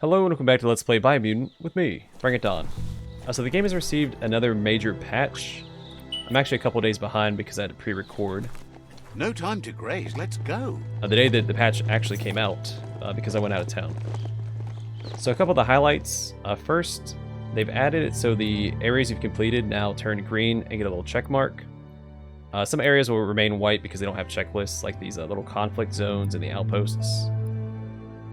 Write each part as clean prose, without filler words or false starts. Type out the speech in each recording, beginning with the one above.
Hello and welcome back to Let's Play Biomutant with me, BringItDon. So the game has received another major patch. I'm actually a couple days behind because I had to pre-record. No time to graze, let's go. The day that the patch actually came out, because I went out of town. So a couple of the highlights. First, they've added it so the areas you've completed now turn green and get a little check mark. Some areas will remain white because they don't have checklists, like these little conflict zones and the outposts.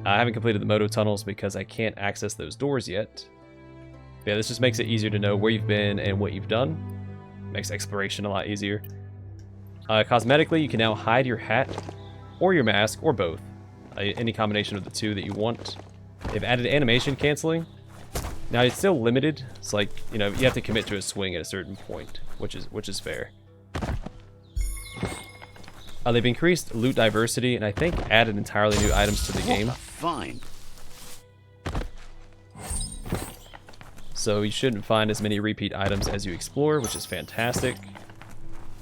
I haven't completed the moto tunnels because I can't access those doors yet. Yeah, this just makes it easier to know where you've been and what you've done. Makes exploration a lot easier. Cosmetically, you can now hide your hat or your mask or both. Any combination of the two that you want. They've added animation canceling. Now it's still limited. It's like, you know, you have to commit to a swing at a certain point, which is fair. They've increased loot diversity and I think added entirely new items to the game. Fine. So you shouldn't find as many repeat items as you explore, which is fantastic.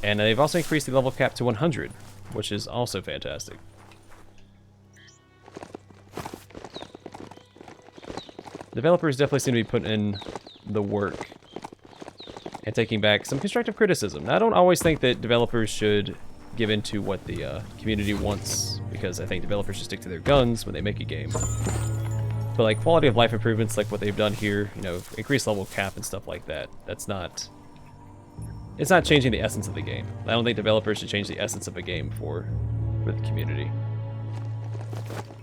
And they've also increased the level cap to 100, which is also fantastic. Developers definitely seem to be putting in the work and taking back some constructive criticism. Now, I don't always think that developers should give into what the community wants, because I think developers should stick to their guns when they make a game. But like quality of life improvements like what they've done here, you know, increased level cap and stuff like that, it's not changing the essence of the game. I don't think developers should change the essence of a game for the community.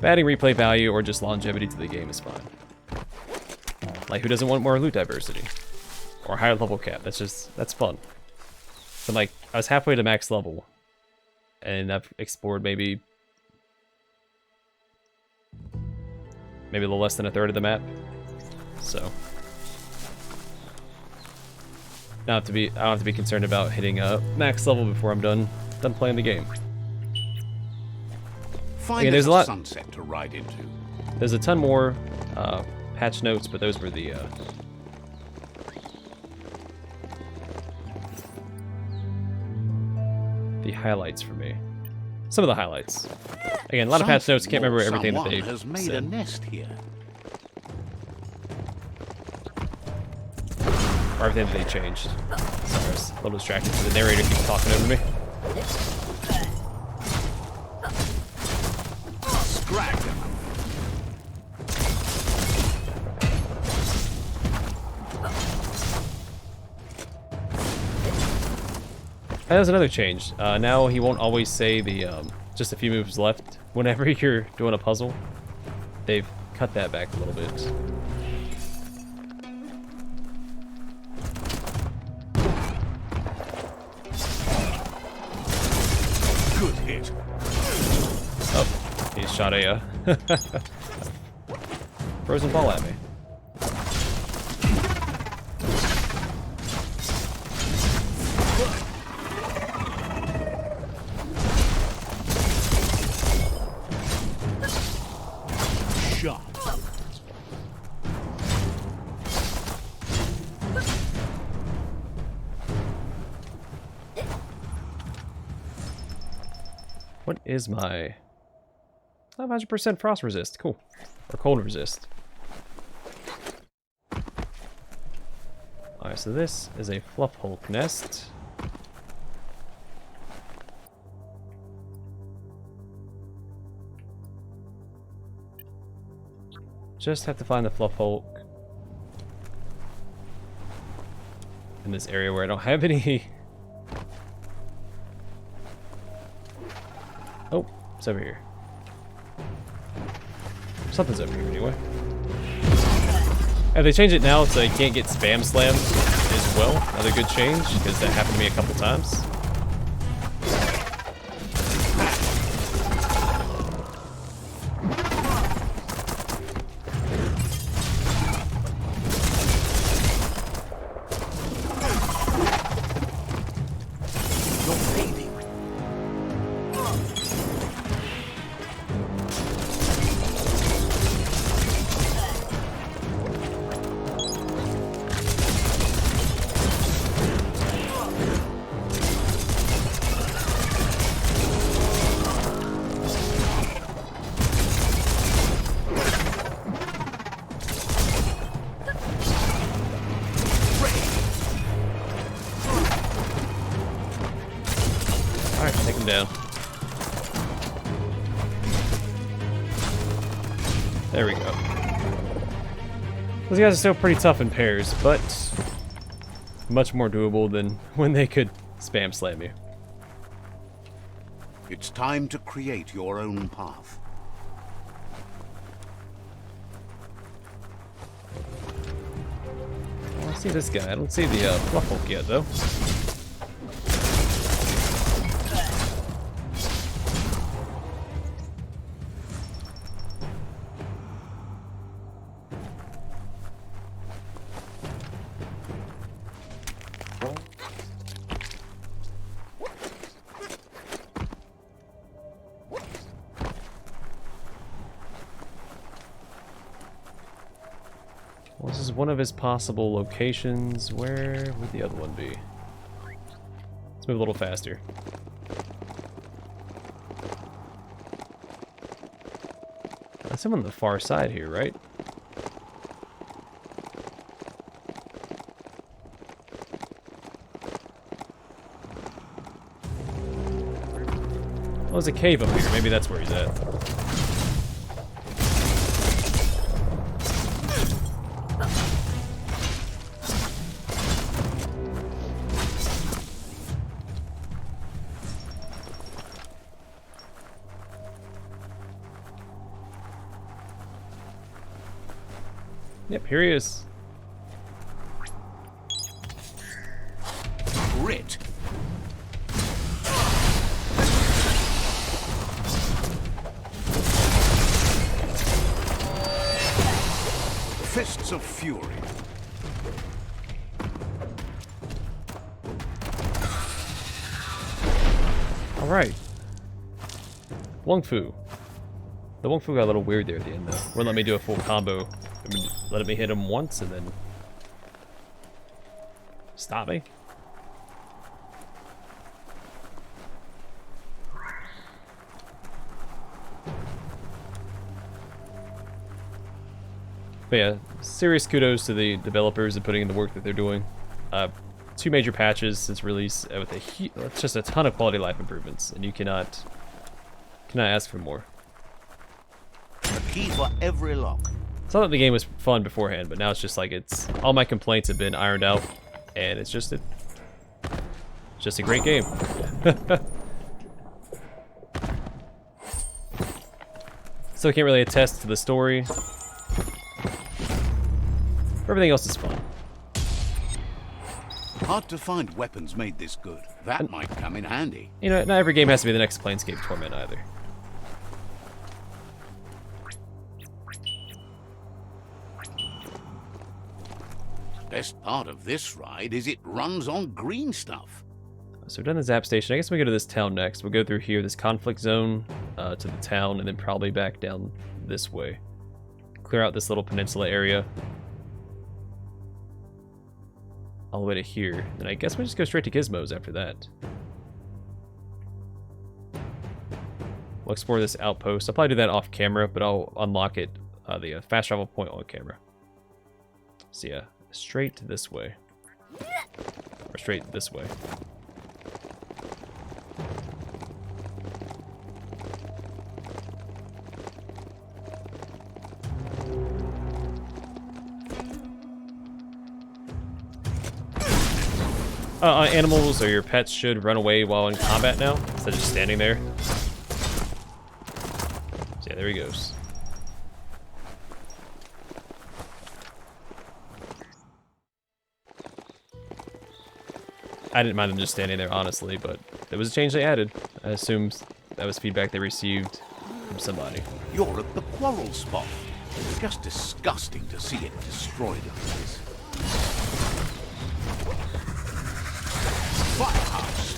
Adding replay value or just longevity to the game is fine. Like, who doesn't want more loot diversity? Or higher level cap, that's fun. But like, I was halfway to max level, and I've explored maybe a little less than a third of the map. So I don't have to be concerned about hitting max level before I'm done playing the game. Find there's a lot. Sunset to ride into. There's a ton more patch notes, but those were the highlights for me. Some of the highlights. Again, a lot of patch notes. Can't remember everything that they has made said. a nest here. Or everything that they changed. Sorry, I was a little distracted because the narrator keeps talking over me. Scrag them. And there's another change. Now he won't always say the just a few moves left whenever you're doing a puzzle. They've cut that back a little bit. Good hit. Oh, he shot a frozen ball at me. Shot. What is my 500% frost resist? Cool. Or cold resist. Alright, so this is a fluff hulk nest. Just have to find the fluff hulk in this area where I don't have any. Oh, it's over here. Something's over here anyway. If they change it now so you can't get spam slammed as well, another good change, because that happened to me a couple times. him down. There we go. Those guys are still pretty tough in pairs, but much more doable than when they could spam slam you. It's time to create your own path. Oh, I see this guy. I don't see the Fluff Hulk yet, though. Well, this is one of his possible locations. Where would the other one be? Let's move a little faster. That's him on the far side here, right? Oh, there's a cave up here. Maybe that's where he's at. Yep, here he is. Grit. Fists of fury. All right. Wong Fu. The Wong Fu got a little weird there at the end, though. Wouldn't let me do a full combo. Let me hit him once and then stop me. But yeah, serious kudos to the developers and putting in the work that they're doing. 2 major patches since release with just a ton of quality of life improvements, and you cannot ask for more. A key for every lock. It's not that the game was fun beforehand, but now it's just like all my complaints have been ironed out, and it's just a great game. Still can't really attest to the story. Everything else is fun. Hard to find weapons made this good. That might come in handy. You know, not every game has to be the next Planescape Torment either. Best part of this ride is it runs on green stuff. So we've done the Zap Station. I guess we go to this town next. We'll go through here, this conflict zone, to the town, and then probably back down this way. Clear out this little peninsula area. All the way to here. Then I guess we just go straight to Gizmos after that. We'll explore this outpost. I'll probably do that off camera, but I'll unlock it, the fast travel point on camera. So yeah, straight this way. Or straight this way. Animals or your pets should run away while in combat now, instead of just standing there. So yeah, there he goes. I didn't mind them just standing there, honestly, but it was a change they added. I assume that was feedback they received from somebody. You're at the quarrel spot. It's just disgusting to see it destroyed like this. Firehouse.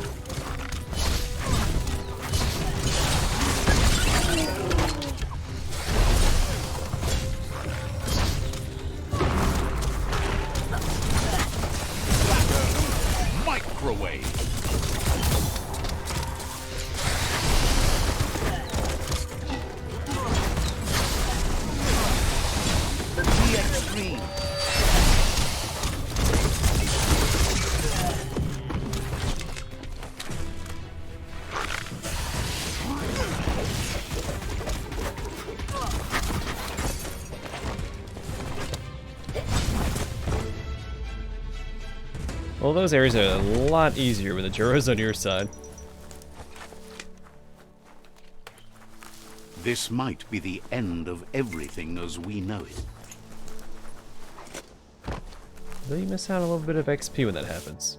Microwave. The extreme. Well, those areas are a lot easier when the Juro's on your side. This might be the end of everything as we know it. Though you miss out a little bit of XP when that happens.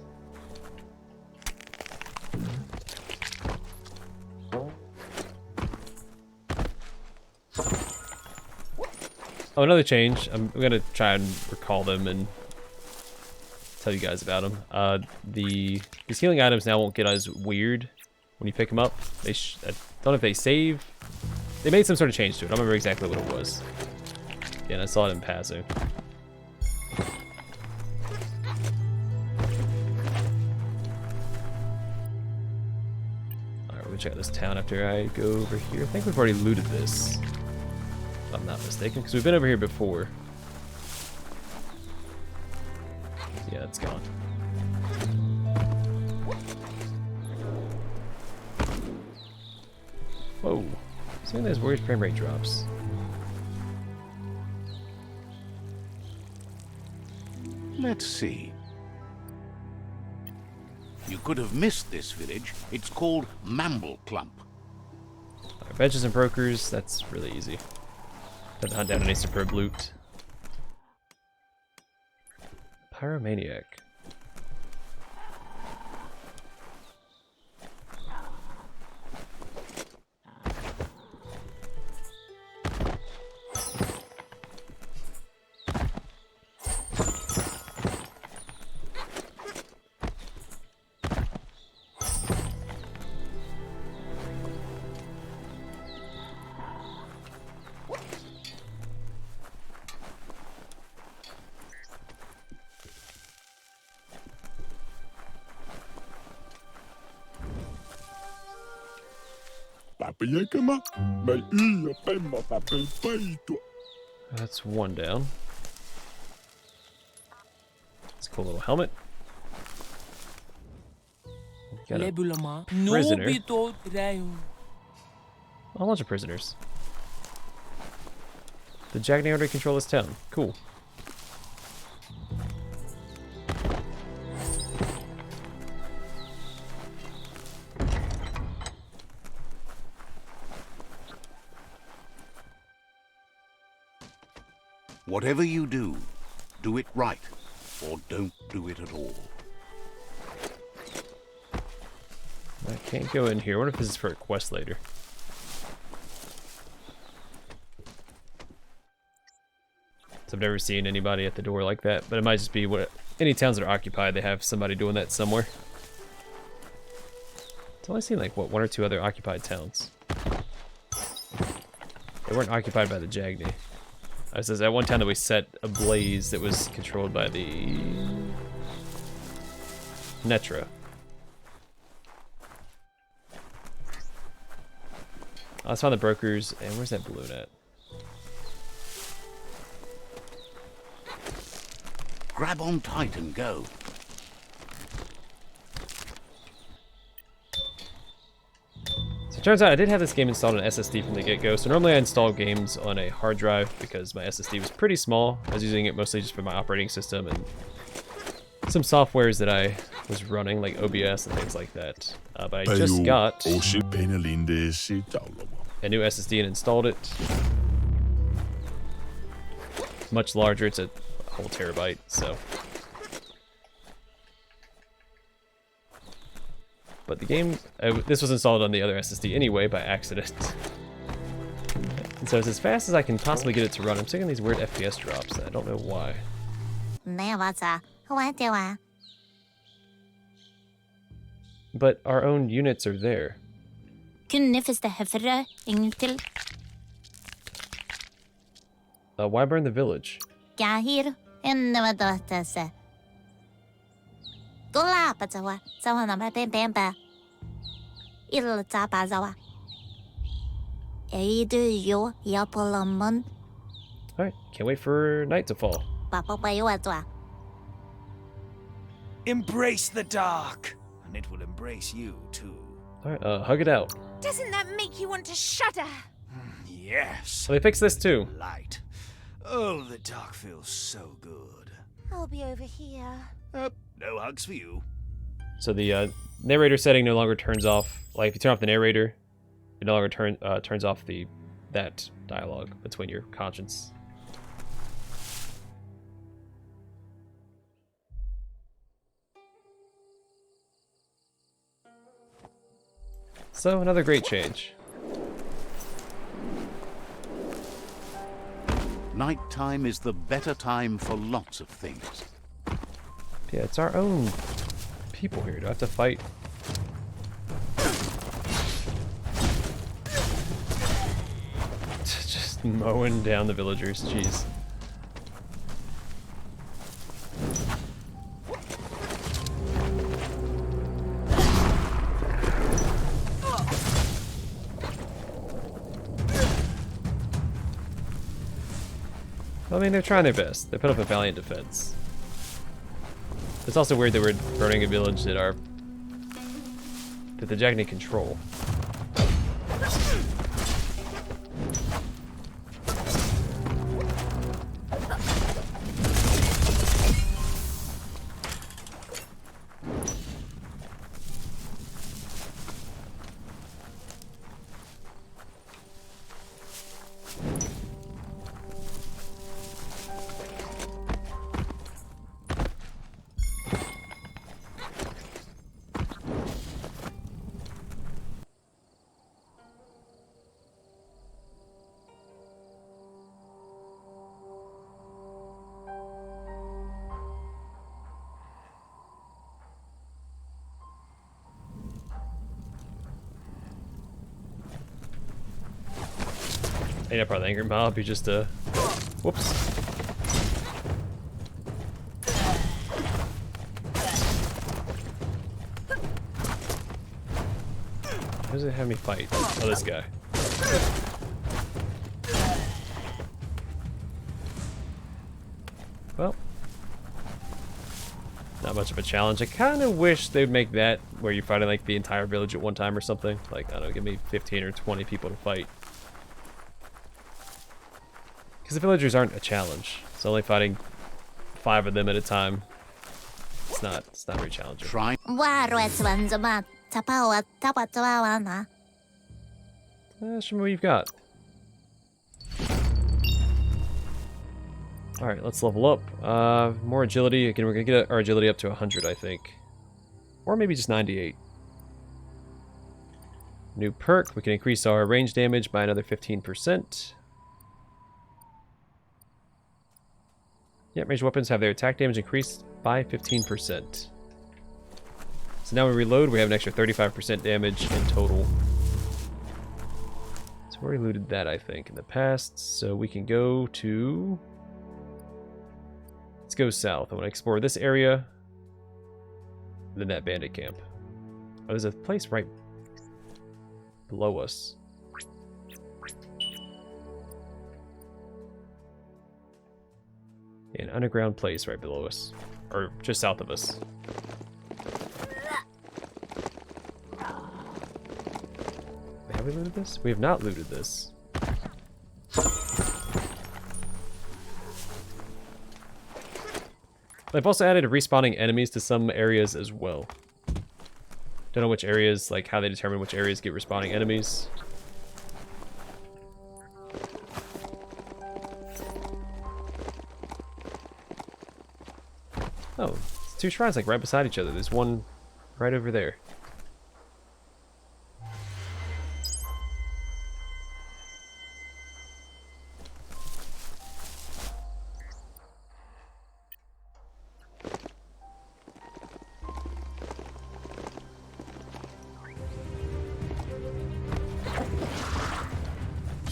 Oh, another change. I'm gonna try and recall them and tell you guys about them. These healing items now won't get as weird when you pick them up. I don't know if they save. They made some sort of change to it. I don't remember exactly what it was. Again, I saw it in passing. Alright, we're gonna check out this town after I go over here. I think we've already looted this, if I'm not mistaken, because we've been over here before. Yeah, it's gone. Whoa. Seeing those weird frame rate drops. Let's see. You could have missed this village. It's called Mamble Clump. Alright, benches and brokers, that's really easy. Have to hunt down any superb loot. Pyromaniac. That's one down. It's a cool little helmet. Got a prisoner. A whole bunch of prisoners. The Jagni already control this town. Cool. Whatever you do, do it right, or don't do it at all. I can't go in here. I wonder if this is for a quest later. So I've never seen anybody at the door like that, but it might just be what any towns that are occupied, they have somebody doing that somewhere. It's only seen like what, one or two other occupied towns. They weren't occupied by the Jagni. I says at one town that we set ablaze that was controlled by the Netra. Let's find the brokers, and where's that balloon at? Grab on tight and go. So it turns out I did have this game installed on SSD from the get-go. So normally I install games on a hard drive because my SSD was pretty small. I was using it mostly just for my operating system and some softwares that I was running, like OBS and things like that. But I just got a new SSD and installed it. It's much larger. It's a whole terabyte, so. But the game, this was installed on the other SSD anyway by accident. And so it's as fast as I can possibly get it to run. I'm seeing these weird FPS drops, and I don't know why. But our own units are there. Why burn the village? Alright, can't wait for night to fall. Embrace the dark, and it will embrace you too. Alright, hug it out. Doesn't that make you want to shudder? Yes. So they fixed this too. Light. Oh, the dark feels so good. I'll be over here. No hugs for you. So the narrator setting no longer turns off. Like if you turn off the narrator, it no longer turns off that dialogue between your conscience. So another great change. Nighttime is the better time for lots of things. Yeah, it's our own people here. Do I have to fight? Just mowing down the villagers. Jeez. I mean, they're trying their best. They put up a valiant defense. It's also weird that we're burning a village that the Jagni control. Ain't that part of the angry mob? You just whoops. How does it have me fight? Oh, this guy. Well, not much of a challenge. I kind of wish they'd make that where you're fighting like the entire village at one time or something. Like, I don't know, give me 15 or 20 people to fight. Because the villagers aren't a challenge. It's only fighting 5 of them at a time. It's not very challenging. Try. Show me what you've got. Alright, let's level up. More agility. Again, we're going to get our agility up to 100, I think. Or maybe just 98. New perk. We can increase our range damage by another 15%. Yep, ranged weapons have their attack damage increased by 15%. So now we reload, we have an extra 35% damage in total. So we already looted that, I think, in the past. So we can go to... Let's go south. I want to explore this area. Then that bandit camp. Oh, there's a place right below us. An underground place right below us. Or just south of us. Have we looted this? We have not looted this. They've also added respawning enemies to some areas as well. Don't know which areas, like how they determine which areas get respawning enemies. Oh, it's 2 shrines like right beside each other. There's one right over there.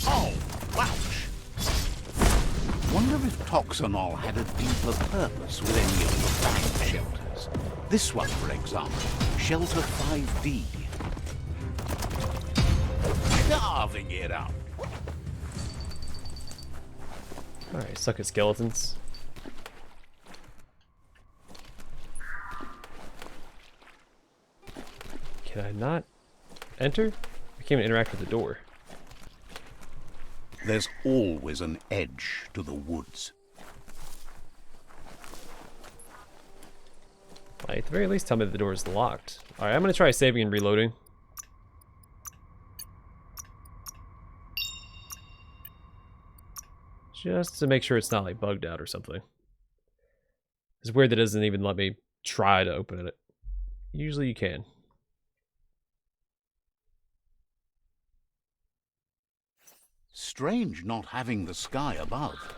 Oh, wouch! Wonder if Toxanol had a deeper purpose with any of the bank shelters. This one, for example, Shelter 5D. Carving it up. Alright, suck at skeletons. Can I not enter? I can't even interact with the door. There's always an edge to the woods. Like, at the very least, tell me that the door is locked. Alright, I'm gonna try saving and reloading. Just to make sure it's not, like, bugged out or something. It's weird that it doesn't even let me try to open it. Usually you can. Strange not having the sky above.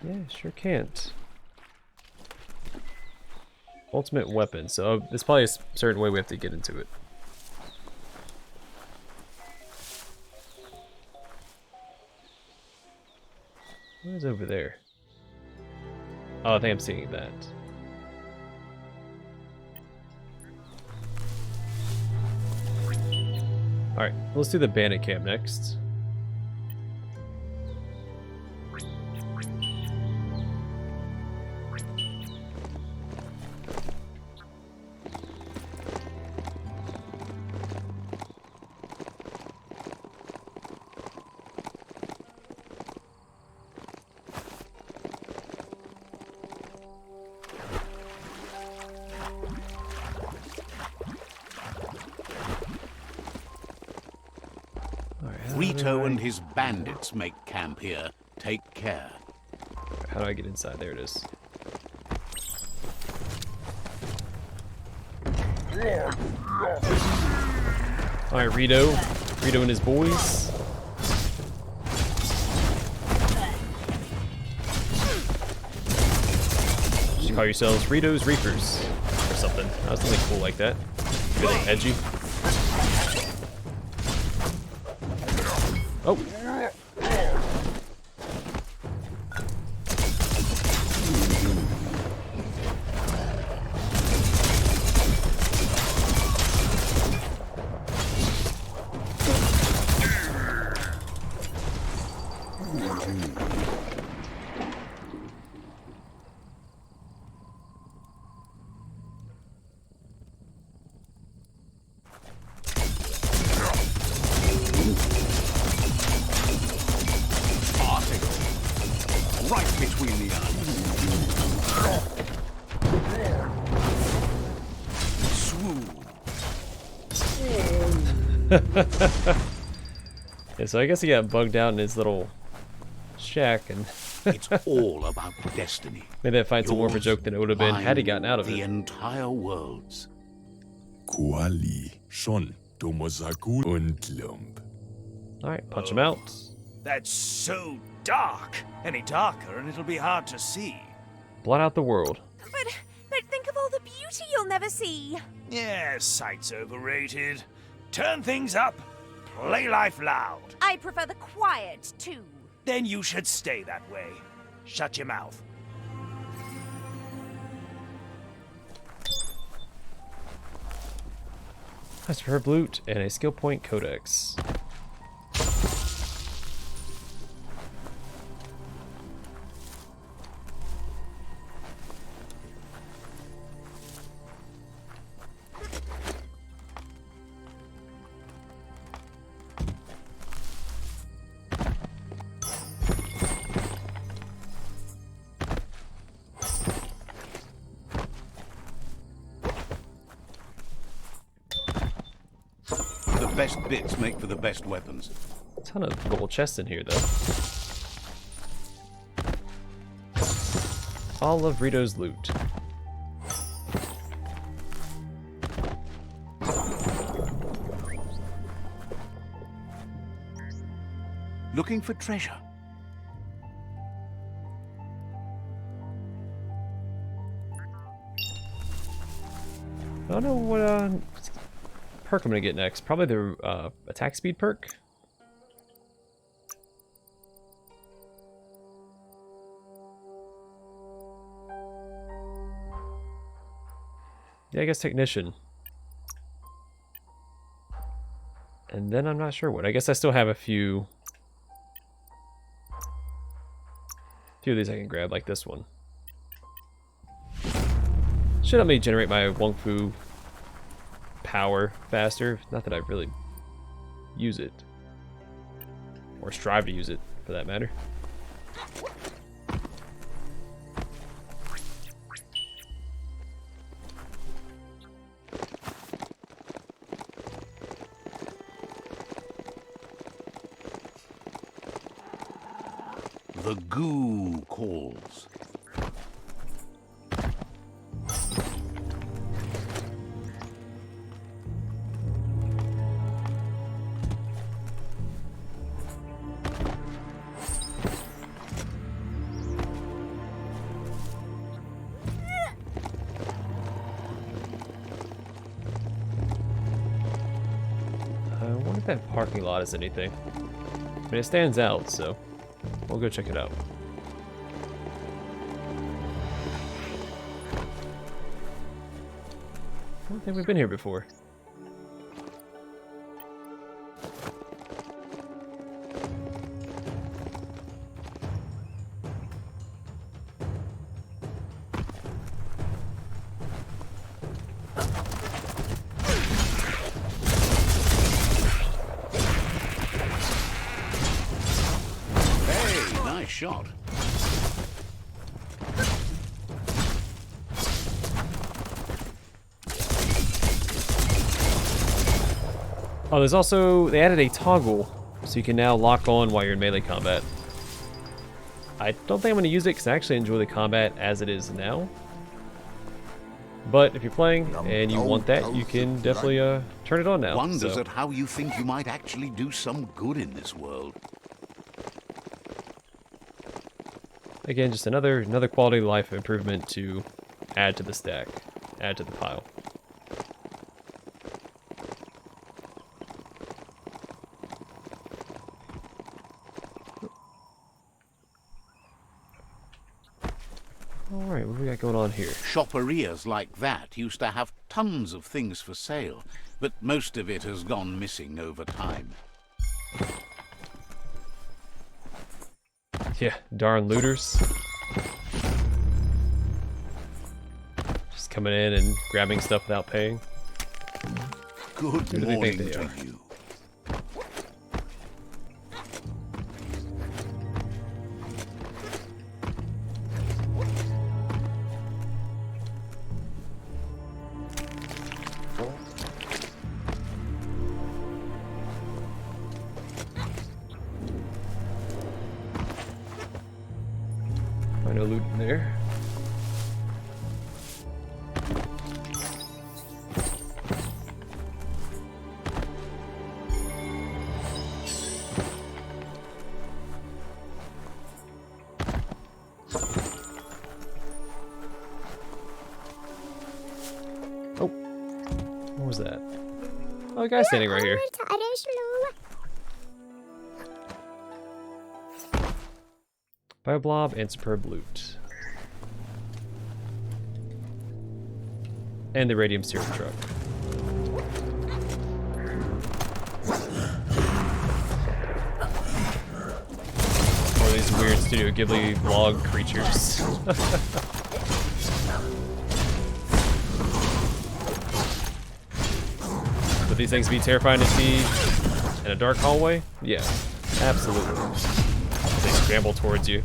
Yeah, sure can't. Ultimate weapon. So there's probably a certain way we have to get into it. What is over there? Oh, I think I'm seeing that. Alright, let's do the bandit camp next. Rito and his bandits make camp here. Take care. How do I get inside? There it is. Alright, Rito. Rito and his boys. Just call yourselves Rito's Reapers. Or something. That was something cool like that. Really edgy. Oh! Right between the eyes. Swoon. Yeah, so I guess he got bugged out in his little shack, and It's all about destiny. maybe that fight's more of a joke than it would have been had he Mine, gotten out of the it. entire world's. Kuali, Shon, Tomozaku, Untlump. Alright, punch him out. That's so dark. Any darker and it'll be hard to see. Blot out the world. But think of all the beauty you'll never see. Yeah, sight's overrated. Turn things up. Play life loud. I prefer the quiet, too. Then you should stay that way. Shut your mouth. A superb loot and a skill point codex. The best bits make for the best weapons. A ton of gold chests in here, though. All of Rito's loot. Looking for treasure. I don't know what perk I'm gonna get next. Probably the attack speed perk. Yeah, I guess technician. And then I'm not sure what. I guess I still have a few of these I can grab, like this one. Should help me generate my Wong Fu power faster. Not that I really use it. Or strive to use it, for that matter. The goo calls. I wonder if that parking lot is anything. I mean, it stands out, so we'll go check it out. I don't think we've been here before. Nice shot. Oh, there's also, they added a toggle, so you can now lock on while you're in melee combat. I don't think I'm going to use it because I actually enjoy the combat as it is now. But if you're playing and you want that, you can definitely turn it on now. Wonders so. at how you think you might actually do some good in this world. Again, just another quality of life improvement to add to the stack, add to the pile. Alright, what do we got going on here? Shopperias like that used to have tons of things for sale, but most of it has gone missing over time. Yeah, darn looters. Just coming in and grabbing stuff without paying. Good Who do they morning think they to are? you. No loot in there. Oh, what was that? Oh, a guy standing right here. Bioblob and superb loot. And the radium serum truck. Or these weird Studio Ghibli vlog creatures. Would these things be terrifying to see in a dark hallway? Yeah, absolutely. They scramble towards you.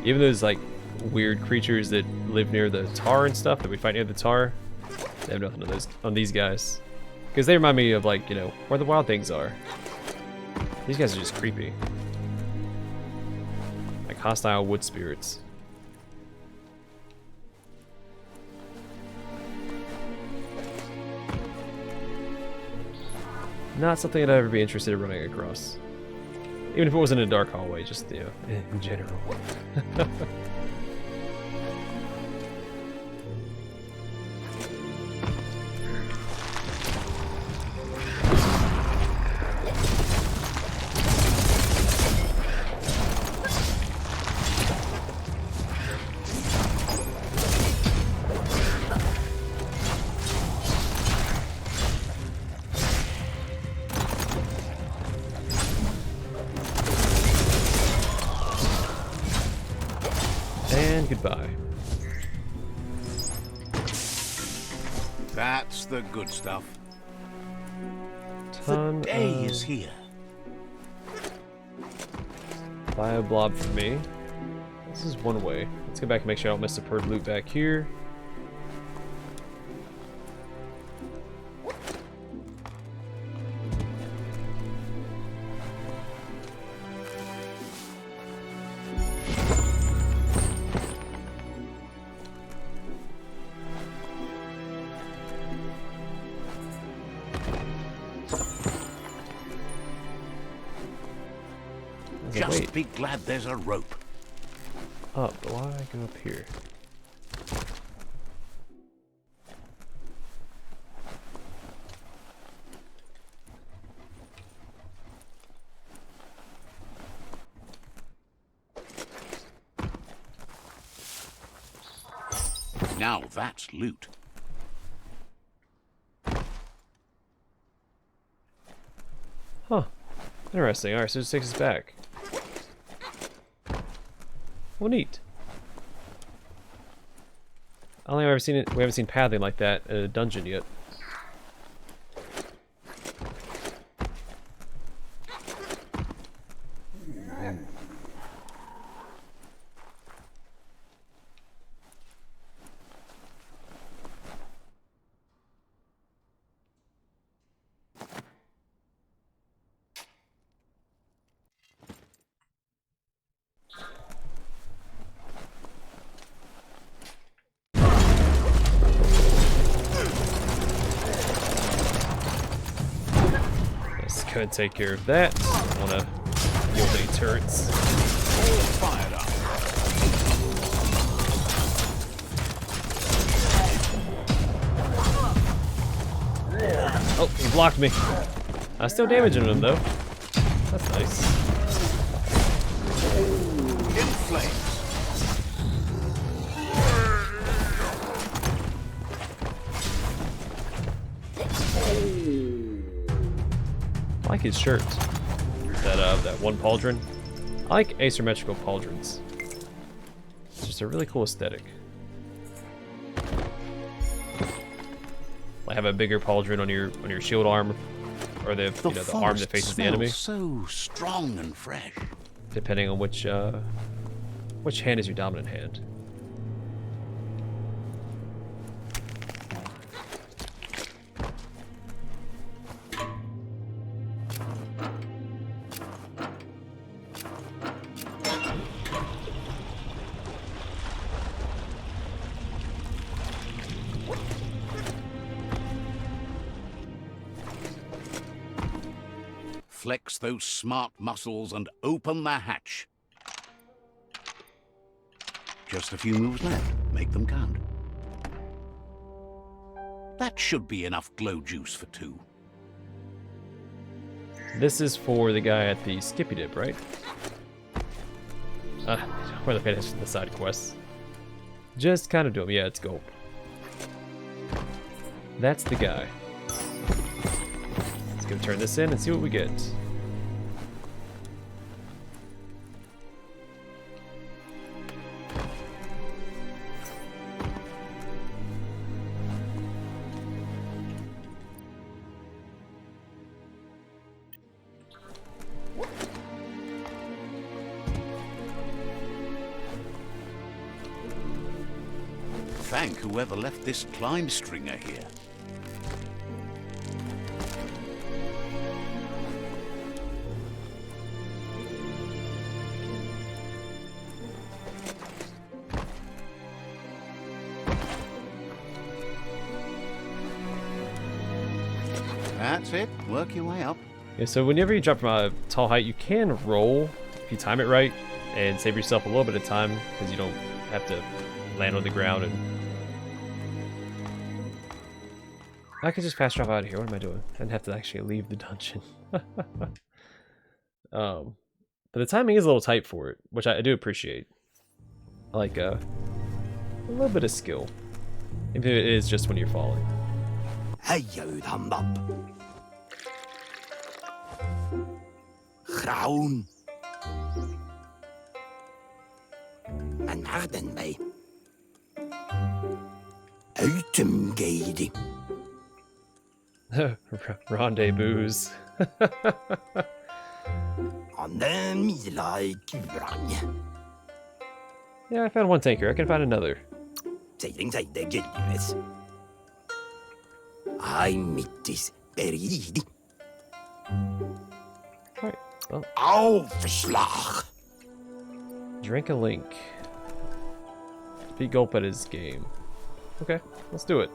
Even those like weird creatures that live near the tar and stuff that we fight near the tar, they have nothing on those on these guys, because they remind me of, like, you know, where the wild things are. These guys are just creepy, like hostile wood spirits. Not something I'd ever be interested in running across. Even if it wasn't a dark hallway, just, you know, in general. And goodbye. That's the good stuff. Ton The day of is here. bio blob for me. This is one way. Let's go back and make sure I don't miss the purred loot back here. Just be glad there's a rope. Up, but why I go up here? Now that's loot. Huh. Interesting. Alright, so it takes us back. Well, neat. I don't think I've ever seen it. We haven't seen pathing like that in a dungeon yet. Could take care of that. I want to yield any turrets. Fired up. Oh, he blocked me. I'm still damaging him though. That's nice. In flames. I like his shirt. That one pauldron. I like asymmetrical pauldrons. It's just a really cool aesthetic. Like have a bigger pauldron on your shield arm, or the the arm that faces the enemy. So strong and fresh. Depending on which hand is your dominant hand. Flex those smart muscles and open the hatch. Just a few moves left. Make them count. That should be enough glow juice for two. This is for the guy at the Skippy Dip, right? We're looking at the side quests. Just kind of do them. Yeah, it's gold. That's the guy. Let's go turn this in and see what we get. Thank whoever left this climb stringer here. That's it. Work your way up. Yeah, so whenever you drop from a tall height, you can roll if you time it right and save yourself a little bit of time because you don't have to land on the ground. And I could just fast drop out of here. What am I doing? I didn't have to actually leave the dungeon. But the timing is a little tight for it, which I do appreciate. I like a little bit of skill, even if it is just when you're falling. Graun. En harden mij. Autumn-gating. Rendezvous. Anne mila I kurang. Yeah, I found one tanker. I can find another. Sailing side the gillies. I mittis beridi. Alright, well, Aufschlag. drink a link. Be gulp at his game. Okay, let's do it.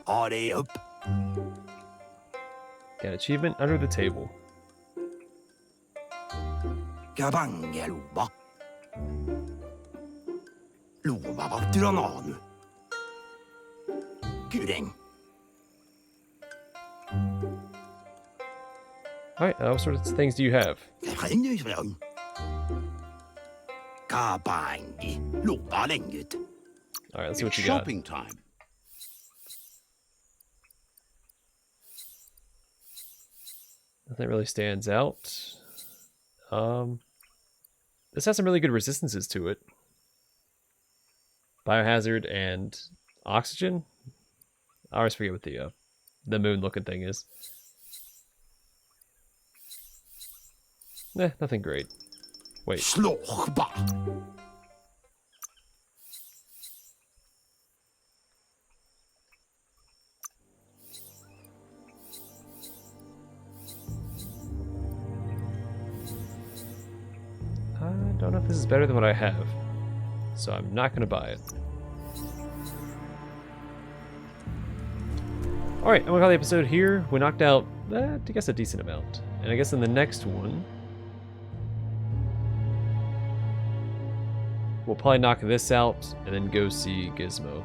Are they up? Got achievement under the table. Kabange luba. Luba batrananu. Kureng. Alright, what sort of things do you have? Kabange luba lengut. Alright, let's see what It's you got. shopping time. Nothing really stands out. This has some really good resistances to it. Biohazard and oxygen. I always forget what the moon looking thing is. Nothing great. Wait. Slochba. I don't know if this is better than what I have, so I'm not going to buy it. Alright, I'm going to call the episode here. We knocked out, I guess, a decent amount. And I guess in the next one, we'll probably knock this out and then go see Gizmo.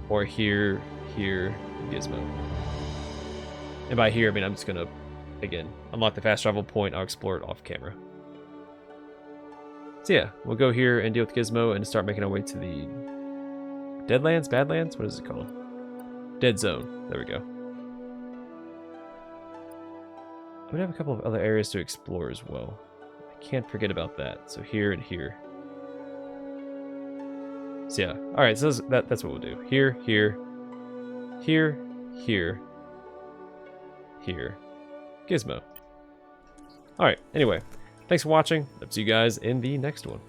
Or here, Gizmo. And by here, I mean I'm just going to, again, unlock the fast travel point. I'll explore it off camera. So yeah, we'll go here and deal with Gizmo and start making our way to the Deadlands? Badlands? What is it called? Dead Zone. There we go. I'm gonna have a couple of other areas to explore as well. I can't forget about that. So here and here. So yeah. Alright, so that's what we'll do. Here, here, here, here, here. Gizmo. Alright, anyway. Thanks for watching. I'll see you guys in the next one.